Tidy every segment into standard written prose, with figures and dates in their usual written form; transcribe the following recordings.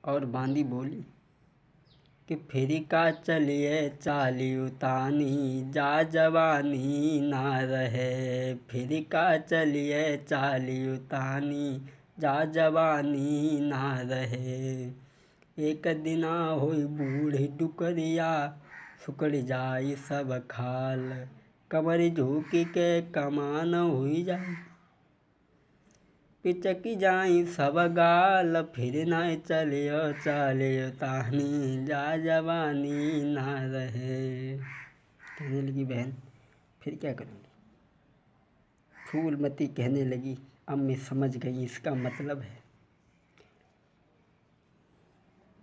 और बांदी बोली कि फिर का चलिए चाली उतानी जा जवानी ना रहे। फिर का चलिए चाली उतानी जा जवानी ना रहे। एक दिना होई बूढ़ी डुकरिया सुकड़ जाई सब खाल। कमर झुकी के कमान हुई जाई पिचकी जाई सब गाल। फिर न चलियो चालियो तानी जा जवानी ना रहे। कहने लगी बहन फिर क्या करूँगी। फूलमती कहने लगी अब मैं समझ गई इसका मतलब है।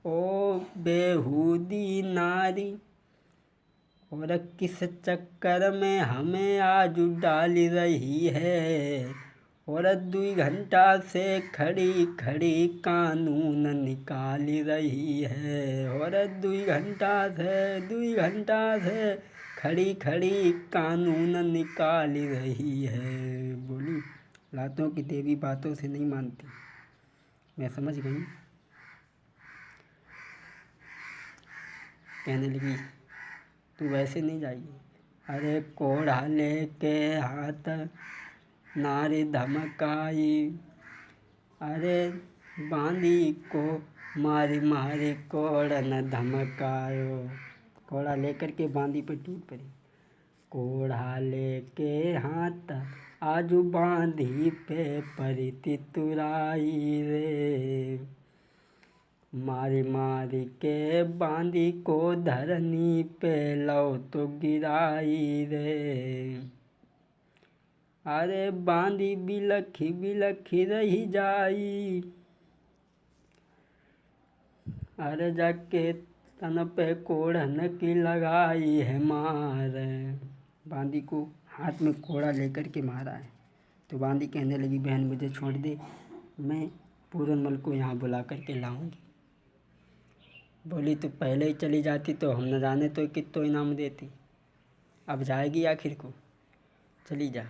ओ बेहूदी नारी और किस चक्कर में हमें आज डाल रही है। और 2 घंटा से खड़ी खड़ी कानून निकाल रही है। और 2 घंटा से खड़ी खड़ी कानून निकाल रही है। बोली लातों की देवी बातों से नहीं मानती। मैं समझ गई। कहने लगी तू वैसे नहीं जाएगी। अरे कोढ़ा लेके हाथ नारी धमकाई। अरे बांदी को मारी मारी कोढ़न धमकायो। कोढ़ा लेकर के बांदी पे टूट पड़ी। कोढ़ा लेके हाथ आजू बांदी पे परी तुराई रे। मारी मारी के बांदी को धरनी पे लो तो गिराई रे। अरे बांदी बिलखी बिलखी रही जाई। अरे जाके तन पे कोढ़न की लगाई है मार। बांदी को हाथ में कोड़ा लेकर के मारा है। तो बांदी कहने लगी बहन मुझे छोड़ दे, मैं पूरनमल को यहाँ बुला कर के लाऊंगी। बोली तो पहले ही चली जाती तो हम न जाने तो कितना इनाम देती। अब जाएगी आखिर को, चली जा।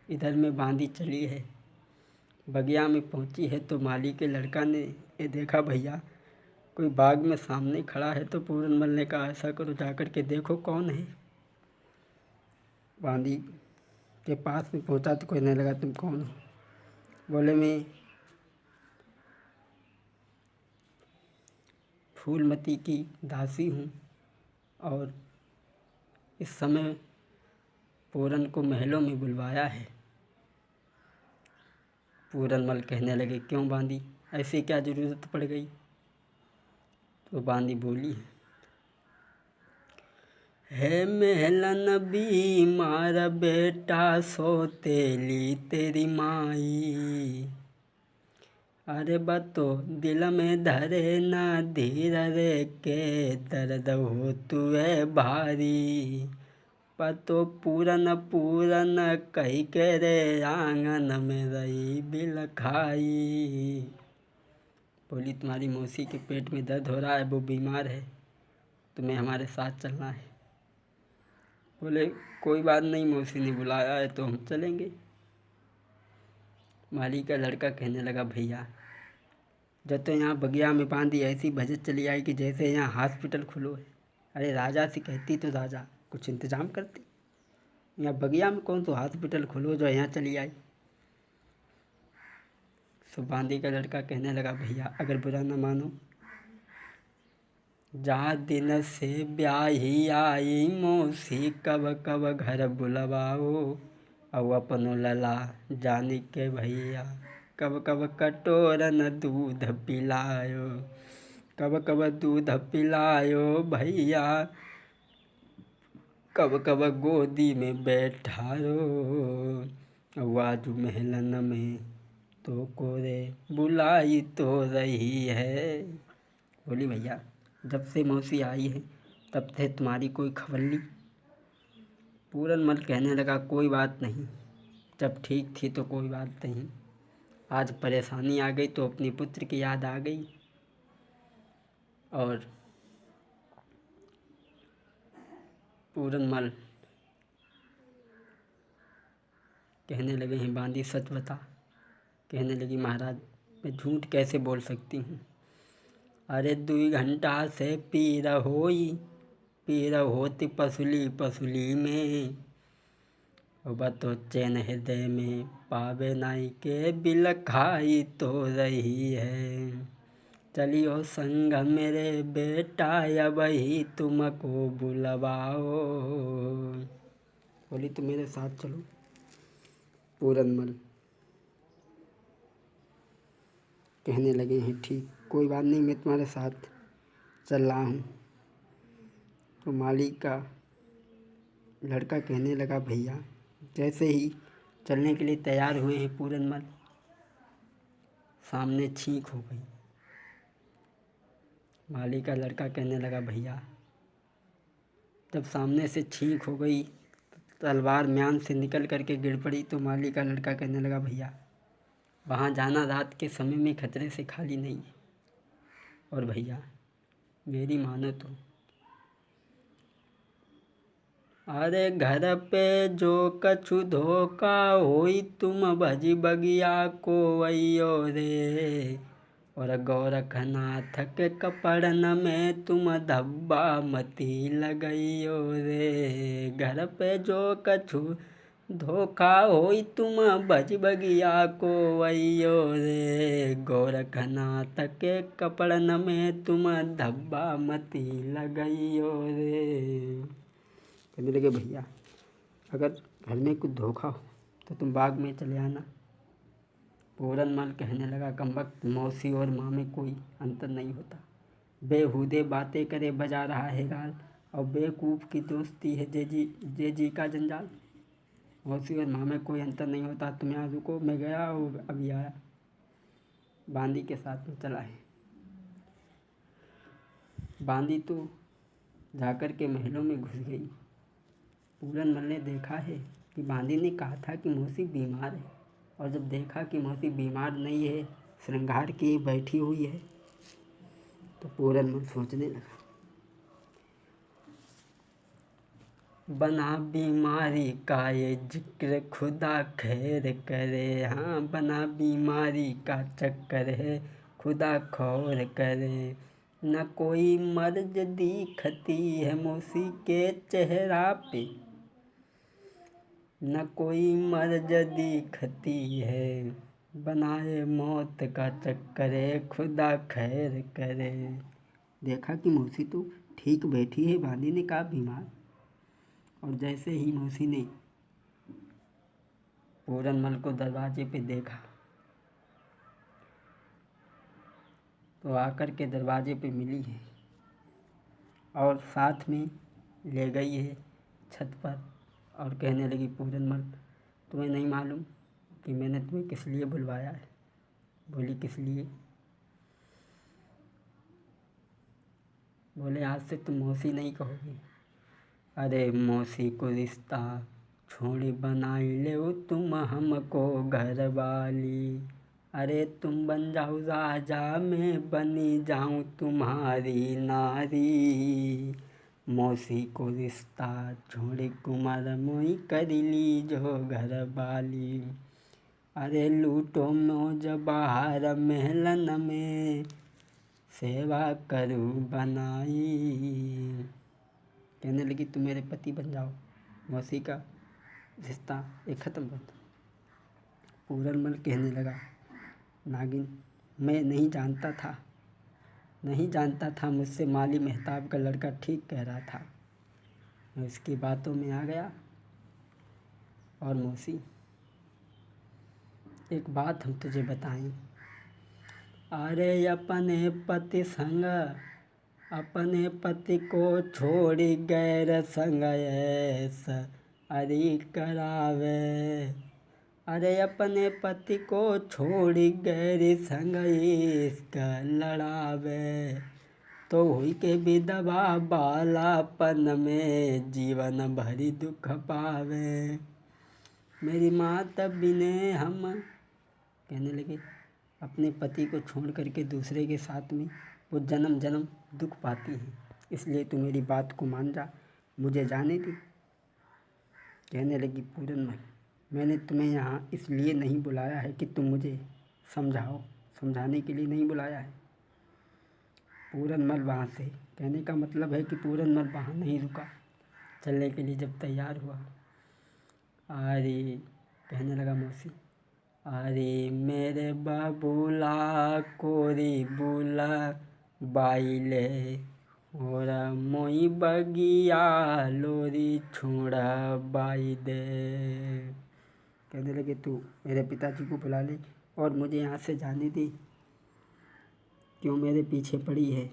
इधर में बांदी चली है, बगिया में पहुंची है तो माली के लड़का ने ये देखा भैया कोई बाग में सामने खड़ा है। तो पूरनमल ने कहा ऐसा करो जाकर के देखो कौन है। बांदी के पास में पहुंचा तो कहने लगा तुम कौन हो। बोले मैं फूलमती की दासी हूँ और इस समय पूरन को महलों में बुलवाया है। पूरनमल कहने लगे क्यों बांदी, ऐसी क्या ज़रूरत पड़ गई। तो बांदी बोली है महलन बीमार बेटा सोतेली तेरी माई। अरे बतो दिल में धरे ना धीर रे के दर्द हो तुए भारी। पतो पूरन पूरन कही के रे आंगन में रही बिल खाई। बोली तुम्हारी मौसी के पेट में दर्द हो रहा है, वो बीमार है, तुम्हें हमारे साथ चलना है। बोले कोई बात नहीं, मौसी ने बुलाया है तो हम चलेंगे। माली का लड़का कहने लगा भैया जब तो यहाँ बगिया में बांधी ऐसी भजत चली आई कि जैसे यहाँ हॉस्पिटल खुलो है। अरे राजा से कहती तो राजा कुछ इंतज़ाम करती। यहाँ बगिया में कौन तो हॉस्पिटल खुलो जो यहाँ चली आई। सो बांदी का लड़का कहने लगा भैया अगर बुरा न मानो, जहाँ दिन से ब्याही आई मौसी कब कब घर बुलवाओ। और अपनो लला जानी के भैया कब कब कटोरन दूध पिलायो। कब कब दूध पिलायो भैया, कब कब गोदी में बैठायो। आवाजू महलन में तो कोरे बुलाई तो रही है। बोली भैया जब से मौसी आई है तब से तुम्हारी कोई खबर ली। पूरनमल कहने लगा कोई बात नहीं, जब ठीक थी तो कोई बात नहीं, आज परेशानी आ गई तो अपने पुत्र की याद आ गई। और पूरनमल कहने लगे हैं बांदी सच बता। कहने लगी महाराज मैं झूठ कैसे बोल सकती हूँ। अरे 2 घंटा से पी होती पसुली पसुली में, अब तो चैन हृदय में पावे नाई के बिल खाई तो रही है। चलियो संग मेरे बेटा अब ही तुमको बुलवाओ। बोली तो मेरे साथ चलो। पूरनमल कहने लगे हैं ठीक, कोई बात नहीं, मैं तुम्हारे साथ चल रहा हूँ। तो माली का लड़का कहने लगा भैया, जैसे ही चलने के लिए तैयार हुए हैं पूरनमल, सामने छींक हो गई। माली का लड़का कहने लगा भैया, जब सामने से छींक हो गई, तलवार म्यान से निकल करके गिर पड़ी, तो माली का लड़का कहने लगा भैया, वहाँ जाना रात के समय में खतरे से खाली नहीं है, और भैया मेरी मानो तो। अरे घर पे जो कछु धोखा होई, तुम भजी बगिया को वैयो रे, और गोरखनाथ के कपड़न में तुम धब्बा मती लगइयो रे। घर पे जो कछु धोखा होई, तुम भज बगिया को वैयो रे, गोरखनाथ के कपड़न में तुम धब्बा मती लगइयो रे। कहने लगे भैया, अगर घर में कुछ धोखा हो तो तुम बाग में चले आना। पूरनमल कहने लगा, कमबख्त मौसी और माँ में कोई अंतर नहीं होता, बेहूदे बातें करे बजा रहा है गाल, और बेवकूफ़ की दोस्ती है जे जी का जंजाल। मौसी और माँ में कोई अंतर नहीं होता, तुम यहाँ रुको, मैं गया और अभी आया। बांदी के साथ में चला है। बांदी तो जाकर के महलों में घुस गई। पूरनमल ने देखा है कि बांदी ने कहा था कि मौसी बीमार है, और जब देखा कि मौसी बीमार नहीं है, श्रृंगार किए बैठी हुई है, तो पूरनमल सोचने लगा, बना बीमारी का ये जिक्र खुदा खैर करे। हाँ, बना बीमारी का चक्कर है खुदा खौर करे। न कोई मर्ज दिखती है मौसी के चेहरा पे, न कोई मर्ज दिखती है, बनाए मौत का चक्कर है खुदा खैर करे। देखा कि मौसी तो ठीक बैठी है, बांदी ने कहा बीमार, और जैसे ही मौसी ने पूरनमल को दरवाजे पे देखा, तो आकर के दरवाजे पे मिली है और साथ में ले गई है छत पर, और कहने लगी, पूरनमल तुम्हें नहीं मालूम कि मैंने तुम्हें किस लिए बुलवाया है? बोली किस लिए? बोले आज से तुम मौसी नहीं कहोगी। अरे मौसी को रिश्ता छोड़ी बनाई ले तुम हमको घर वाली, अरे तुम बन जाओ राजा, मैं बनी जाऊँ तुम्हारी नारी। मौसी को रिश्ता छोड़ी कुमार मोई कर ली जो घर वाली, अरे लूटो मौज बाहर महलन में, सेवा करूँ बनाई। कहने लगी तुम मेरे पति बन जाओ, मौसी का रिश्ता एक ख़त्म कर दो। पूरनमल कहने लगा, नागिन मैं नहीं जानता था मुझसे माली मेहताब का लड़का ठीक कह रहा था, मैं उसकी बातों में आ गया। और मौसी एक बात हम तुझे बताएं, अरे अपने पति संग अपने पति को छोड़ी गैर संग ऐसा अरे करावे, अरे अपने पति को छोड़ी गैर संग इसका लड़ावे, तो हुई के विधवा बालापन में जीवन भरी दुख पावे। मेरी माँ तब बिने हम कहने लगे, अपने पति को छोड़ करके दूसरे के साथ में वो जन्म जन्म दुख पाती है, इसलिए तू मेरी बात को मान जा, मुझे जाने दे। कहने लगी पूरनमल, मैंने तुम्हें यहाँ इसलिए नहीं बुलाया है कि तुम मुझे समझाओ, समझाने के लिए नहीं बुलाया है। पूरनमल वहाँ से, कहने का मतलब है कि पूरनमल वहाँ नहीं रुका, चलने के लिए जब तैयार हुआ। अरे कहने लगा मौसी, अरे मेरे बबूला कोरी बुला बाइले और मोई बगिया लोरी छोड़ा बाई दे। कहने लगे तू मेरे पिताजी को बुला ले और मुझे यहाँ से जाने दे, क्यों मेरे पीछे पड़ी है।